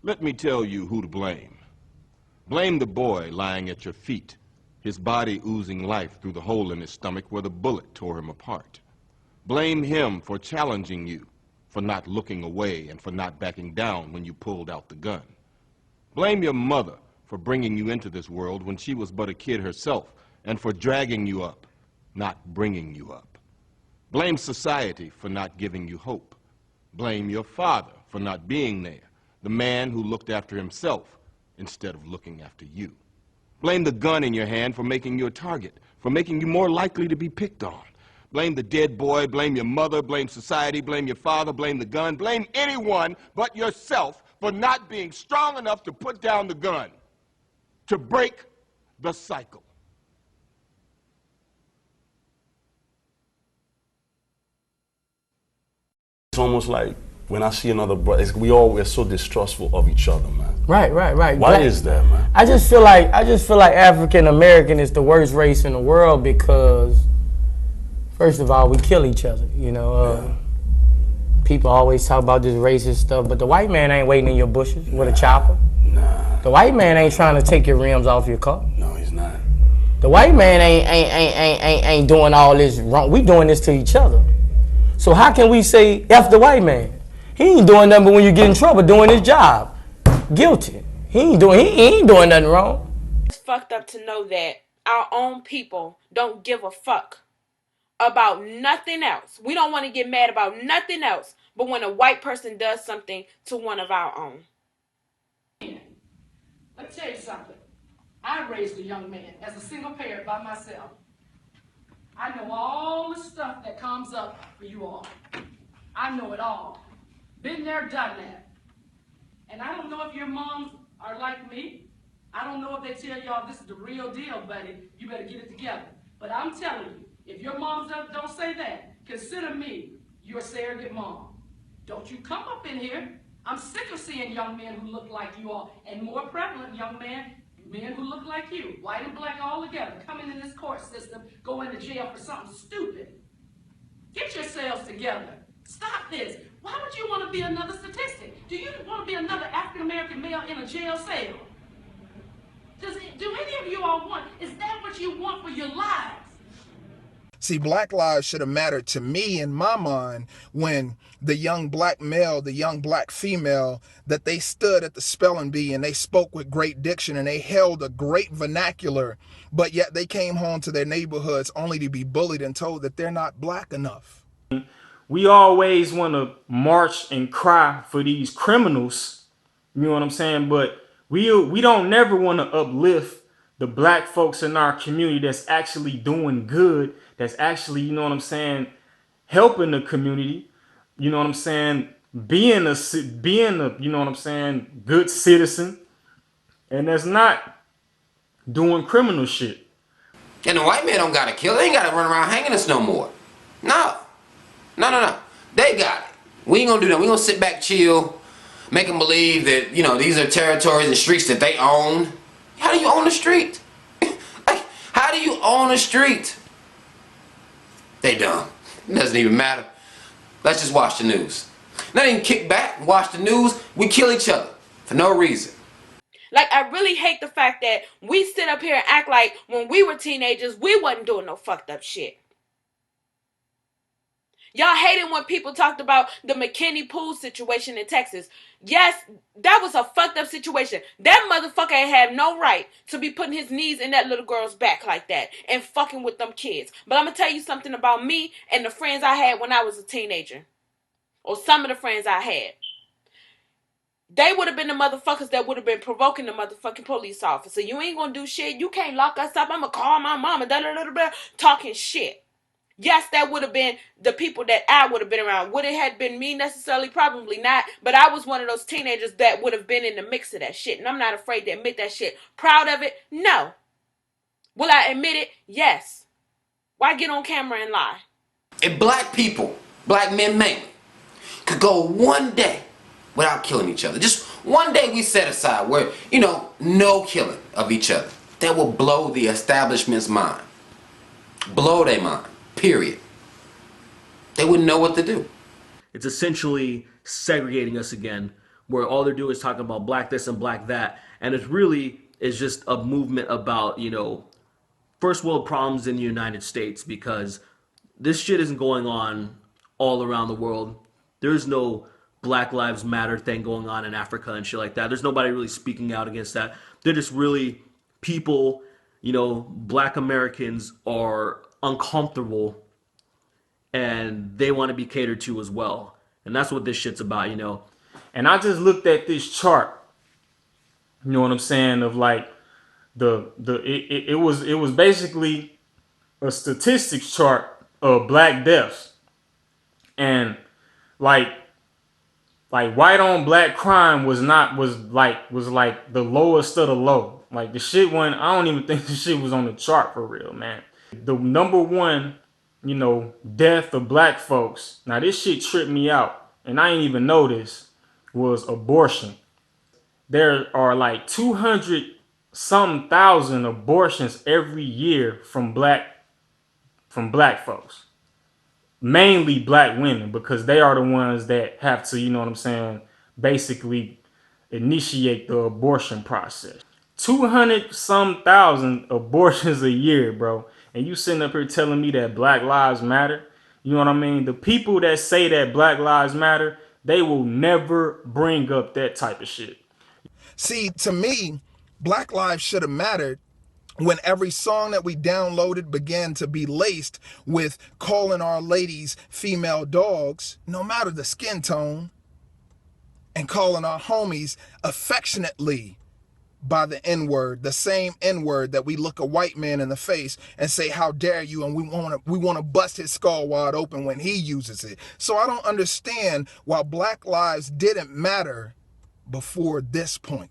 Let me tell you who to blame. Blame the boy lying at your feet, his body oozing life through the hole in his stomach where the bullet tore him apart. Blame him for challenging you, for not looking away and for not backing down when you pulled out the gun. Blame your mother for bringing you into this world when she was but a kid herself and for dragging you up, not bringing you up. Blame society for not giving you hope. Blame your father for not being there, the man who looked after himself instead of looking after you. Blame the gun in your hand for making you a target, for making you more likely to be picked on. Blame the dead boy, blame your mother, blame society, blame your father, blame the gun, blame anyone but yourself for not being strong enough to put down the gun, to break the cycle. It's almost like when I see another brother, we're so distrustful of each other, man. Right. Why is that, man? I just feel like African American is the worst race in the world because, first of all, we kill each other. You know, people always talk about this racist stuff, but the white man ain't waiting in your bushes with a chopper. Nah. The white man ain't trying to take your rims off your car. No, he's not. The white man ain't doing all this wrong. We doing this to each other. So how can we say F the white man? He ain't doing nothing but when you get in trouble doing his job. Guilty. He ain't doing nothing wrong. It's fucked up to know that our own people don't give a fuck about nothing else. We don't want to get mad about nothing else but when a white person does something to one of our own. Let me tell you something. I raised a young man as a single parent by myself. I know all the stuff that comes up for you all. I know it all. Been there, done that. And I don't know if your moms are like me. I don't know if they tell y'all this is the real deal, buddy. You better get it together. But I'm telling you, if your moms don't say that, consider me your surrogate mom. Don't you come up in here. I'm sick of seeing young men who look like you all, and more prevalent young men who look like you, white and black all together, coming in this court system, going to jail for something stupid. Get yourselves together. Stop this. Why would you want to be another statistic? Do you want to be another African-American male in a jail cell? Do any of you all want, is that what you want for your lives? See, black lives should have mattered to me in my mind when the young black male, the young black female, that they stood at the spelling bee and they spoke with great diction and they held a great vernacular, but yet they came home to their neighborhoods only to be bullied and told that they're not black enough. We always want to march and cry for these criminals, you know what I'm saying? But we don't never want to uplift the black folks in our community that's actually doing good, that's actually, you know what I'm saying, helping the community, you know what I'm saying, being a you know what I'm saying, good citizen, and that's not doing criminal shit. And the white man don't gotta kill. They ain't gotta run around hanging us no more. No. They got it. We ain't gonna do that. We gonna sit back, chill, make them believe that, you know, these are territories and streets that they own. How do you own a street? Like, how do you own a street? They dumb. It doesn't even matter. Let's just watch the news. Not even kick back and watch the news. We kill each other for no reason. Like, I really hate the fact that we sit up here and act like when we were teenagers, we wasn't doing no fucked up shit. Y'all hated when people talked about the McKinney Pool situation in Texas. Yes, that was a fucked up situation. That motherfucker ain't had no right to be putting his knees in that little girl's back like that and fucking with them kids. But I'm going to tell you something about me and the friends I had when I was a teenager. Or some of the friends I had. They would have been the motherfuckers that would have been provoking the motherfucking police officer. You ain't going to do shit. You can't lock us up. I'm going to call my mama. Talking shit. Yes, that would have been the people that I would have been around. Would it have been me necessarily? Probably not. But I was one of those teenagers that would have been in the mix of that shit. And I'm not afraid to admit that shit. Proud of it? No. Will I admit it? Yes. Why get on camera and lie? If black people, black men mainly, could go one day without killing each other, just one day we set aside where, you know, no killing of each other, that will blow the establishment's mind. Blow their mind. Period. They wouldn't know what to do. It's essentially segregating us again where all they're doing is talking about black this and black that, and it's really is just a movement about, you know, first world problems in the United States, because this shit isn't going on all around the world. There's no Black Lives Matter thing going on in Africa and shit like that. There's nobody really speaking out against that. They're just really people, you know, black Americans are uncomfortable and they want to be catered to as well. And that's what this shit's about, you know. And I just looked at this chart, you know what I'm saying, of like it was basically a statistics chart of black deaths. And like white on black crime was like the lowest of the low. Like the shit went, I don't even think the shit was on the chart for real, man. The number one, you know, death of black folks. Now this shit tripped me out, and I didn't even know this, was abortion. There are like 200 some thousand abortions every year from black folks. Mainly black women, because they are the ones that have to, you know what I'm saying, basically initiate the abortion process. 200 some thousand abortions a year, bro. And you sitting up here telling me that Black Lives Matter? You know what I mean? The people that say that Black Lives Matter, they will never bring up that type of shit. See, to me, Black lives should have mattered when every song that we downloaded began to be laced with calling our ladies female dogs, no matter the skin tone, and calling our homies affectionately by the N-word, the same N-word that we look a white man in the face and say, how dare you, and we want to bust his skull wide open when he uses it. So I don't understand why black lives didn't matter before this point.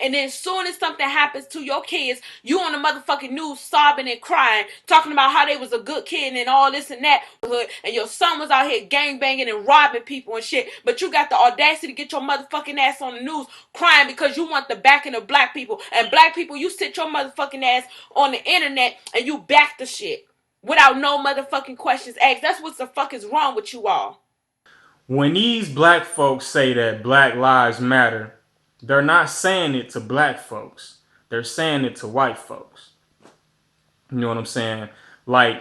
And then as soon as something happens to your kids, you on the motherfucking news sobbing and crying, talking about how they was a good kid and all this and that, and your son was out here gangbanging and robbing people and shit, but you got the audacity to get your motherfucking ass on the news crying because you want the backing of black people. And black people, you sit your motherfucking ass on the internet and you back the shit without no motherfucking questions asked. That's what the fuck is wrong with you all. When these black folks say that Black Lives Matter, they're not saying it to black folks. They're saying it to white folks. You know what I'm saying? Like,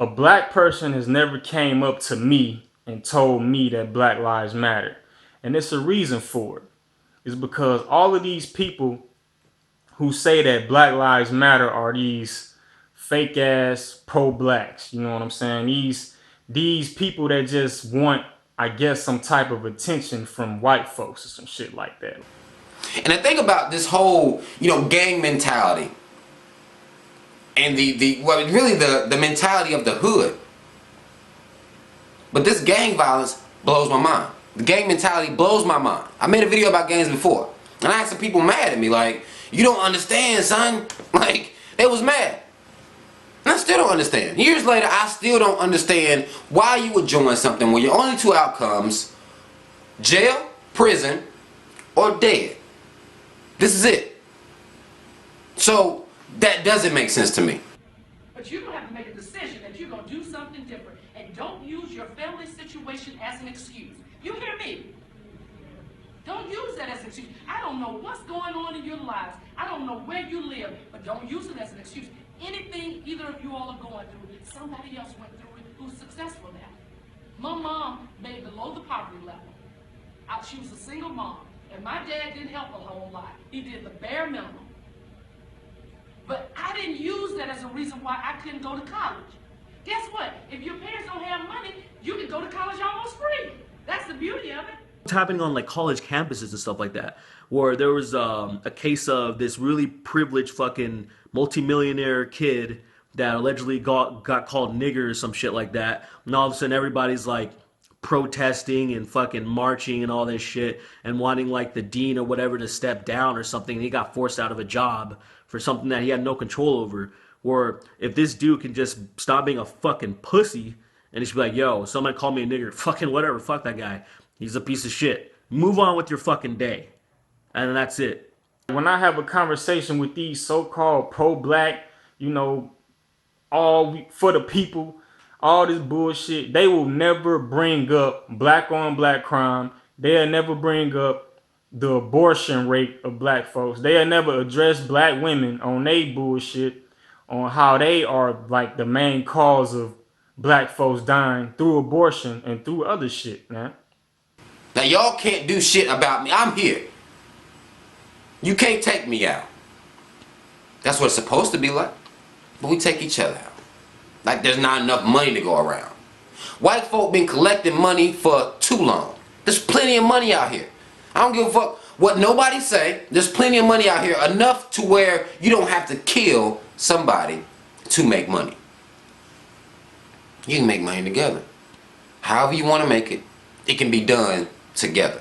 a black person has never came up to me and told me that Black Lives Matter. And it's a reason for it. It's because all of these people who say that Black Lives Matter are these fake ass pro-blacks. You know what I'm saying? These people that just want, I guess, some type of attention from white folks or some shit like that. And the thing about this whole, you know, gang mentality and the mentality of the hood. But this gang violence blows my mind. The gang mentality blows my mind. I made a video about gangs before, and I had some people mad at me like, you don't understand, son. Like, they was mad. And I still don't understand. Years later, I still don't understand why you would join something where your only two outcomes, jail, prison, or dead. This is it. So that doesn't make sense to me. But you're going to have to make a decision that you're going to do something different. And don't use your family situation as an excuse. You hear me? Don't use that as an excuse. I don't know what's going on in your lives. I don't know where you live. But don't use it as an excuse. Anything either of you all are going through, somebody else went through it who's successful now. My mom made below the poverty level. She was a single mom. And my dad didn't help a whole lot. He did the bare minimum. But I didn't use that as a reason why I couldn't go to college. Guess what? If your parents don't have money, you can go to college almost free. That's the beauty of it. It's happening on like college campuses and stuff like that, where there was a case of this really privileged fucking multimillionaire kid that allegedly got called nigger or some shit like that. And all of a sudden everybody's like protesting and fucking marching and all this shit and wanting like the dean or whatever to step down or something. He got forced out of a job for something that he had no control over. Or if this dude can just stop being a fucking pussy and just be like, yo, somebody called me a nigger, fucking whatever, fuck that guy. He's a piece of shit. Move on with your fucking day. And that's it. When I have a conversation with these so-called pro-black, you know, all for the people, all this bullshit, they will never bring up black on black crime. They'll never bring up the abortion rate of black folks. They'll never address black women on they bullshit on how they are like the main cause of black folks dying through abortion and through other shit, man. Now y'all can't do shit about me. I'm here. You can't take me out. That's what it's supposed to be like. But we take each other out. Like there's not enough money to go around. White folk been collecting money for too long. There's plenty of money out here. I don't give a fuck what nobody say. There's plenty of money out here, enough to where you don't have to kill somebody to make money. You can make money together. However you want to make it, it can be done together.